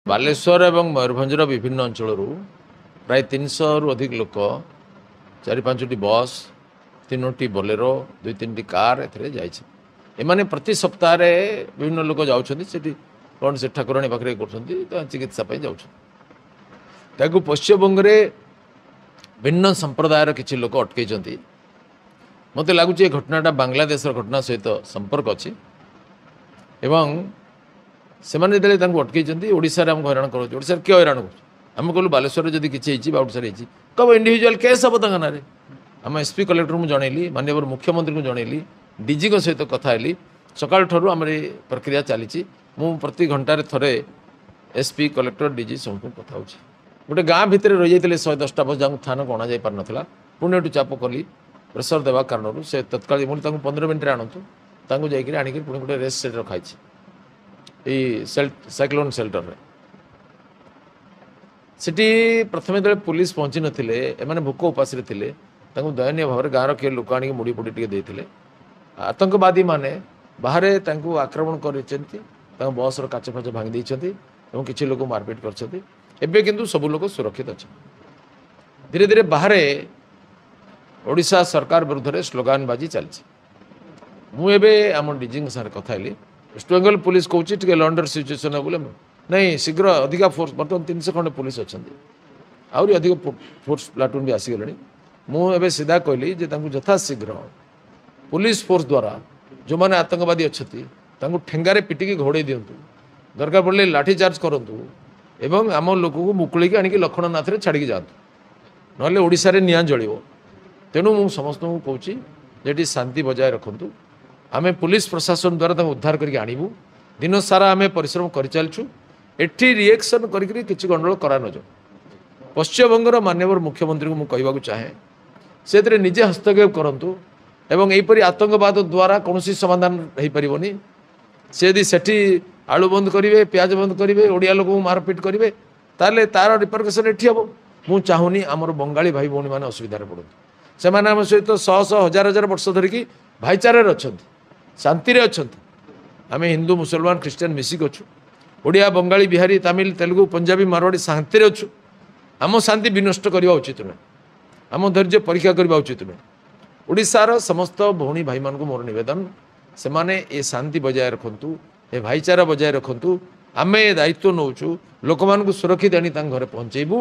बालेश्वर एवं मयूरभंजर विभिन्न अंचल प्राय 300 रु अधिक लोक 4-5टी बस 3टी बोलेरो 2-3टी कार एमाने प्रति सप्ताह विभिन्न लोक जाऊँगी कौन से ठाकुराणी पाखे कर चिकित्सा जाऊँ पश्चिमबंग में भिन्न संप्रदायर किसी लोक अटकई मत लगुच घटनाटा बांग्लादेश घटना सहित संपर्क अच्छी एवं से अटकई ओडिशा आमको हैरान करोशा किए हैरान कर कहलु बालेश्वर जब किसी बाउटसार कब इंडिविजुअल केस हम तक ना आम एसपी कलेक्टर को जनइली माननीय मुख्यमंत्री को जनइली डीजी सहित कथा हेली सकाल ठारू आम प्रक्रिया चली प्रति घंटे थे एसपी कलेक्टर डीजी सब कथा हो गोटे गाँ भितर रही जाते 110टा बस जहाँ थाना को अणा पार नाला पुणी चाप कली प्रेसर देवा कारण से तत्काल मुझे 15 मिनट आणतु जाकि आणिक पुणी गोटे रेस्ट सेट रखाई साइक्लोन सेल्टर रे सिटी प्रथम जो पुलिस पहुँची नथिले एमाने भोक उपास थे दयनीय भाव में गाँव किए लोक आनिक मुड़ी पुड़ी टे आतंकवादी माने बाहर आक्रमण कर बस काच फाच भांगी किसी लोग मारपिट कर किंतु सब लोग सुरक्षित अच्छा धीरे धीरे बाहर ओडिशा सरकार विरुद्ध में स्लोगान बाजी चलती मुझे आम डीजी साथ कथा वेस्ट बेंगल पुलिस कहे लंडर सिचुएसन है बोले नहीं शीघ्र अधिका फोर्स बर्तमान 300 खंडे पुलिस अच्छा आहरी अधिक फोर्स प्लाटून भी आसीगले मुझे सीधा कहली यथा शीघ्र पुलिस फोर्स द्वारा जो मैंने आतंकवादी अच्छा ठेंगारे पिटिकी घोड़े दिंतु दरकार पड़े लाठीचार्ज करूँ एवं आम लोक को मुकुलिकी आणिक लक्ष्मणनाथ छाड़ी जातु ना ओडिशा रे निआं जलिबो तेणु मु समस्त को कहूँ जे शांति बजाय रखु आम पुलिस प्रशासन द्वारा उद्धार करके आणबू दिन सारा आम परिश्रम कर चलचु एठी रिएक्शन करी किसी गंडल करा न जाओ पश्चिमबंगर माननीय मुख्यमंत्री को मुझे कहवाक चाहे से निजे हस्तक्षेप करूँ एवं यहीपरि आतंकवाद द्वारा कौन समाधान हो पारनी से यदि सेठी आलू बंद करेंगे प्याज बंद करेंगे ओडिया लोक मारपिट करेंगे ताले तार रिपरकेसन एटी हम मुझे चाहूनी आमर बंगाली भाई भौणी मैंने असुविधार पड़ू से आम सहित शह शह हजार हजार वर्ष धरिकी भाईचारे अच्छा शांति अच्छा आम हिंदू मुसलमान ख्रीस्टान मिसिक अच्छु ओडिया बंगाली बिहारी तमिल तेलुगु पंजाबी मारवाड़ी शांति अच्छु आम शांति विनष्ट करवा उचित नुहे आम धैर्य परीक्षा करवा उचित नुहे ओडिशार समस्त भौणी भाई मान मोर नवेदन से माने ये शांति बजाय रखु ए भाईचारा बजाय रखु आम दायित्व नौचु लोक सुरक्षित आनी घर पहुँचेबू।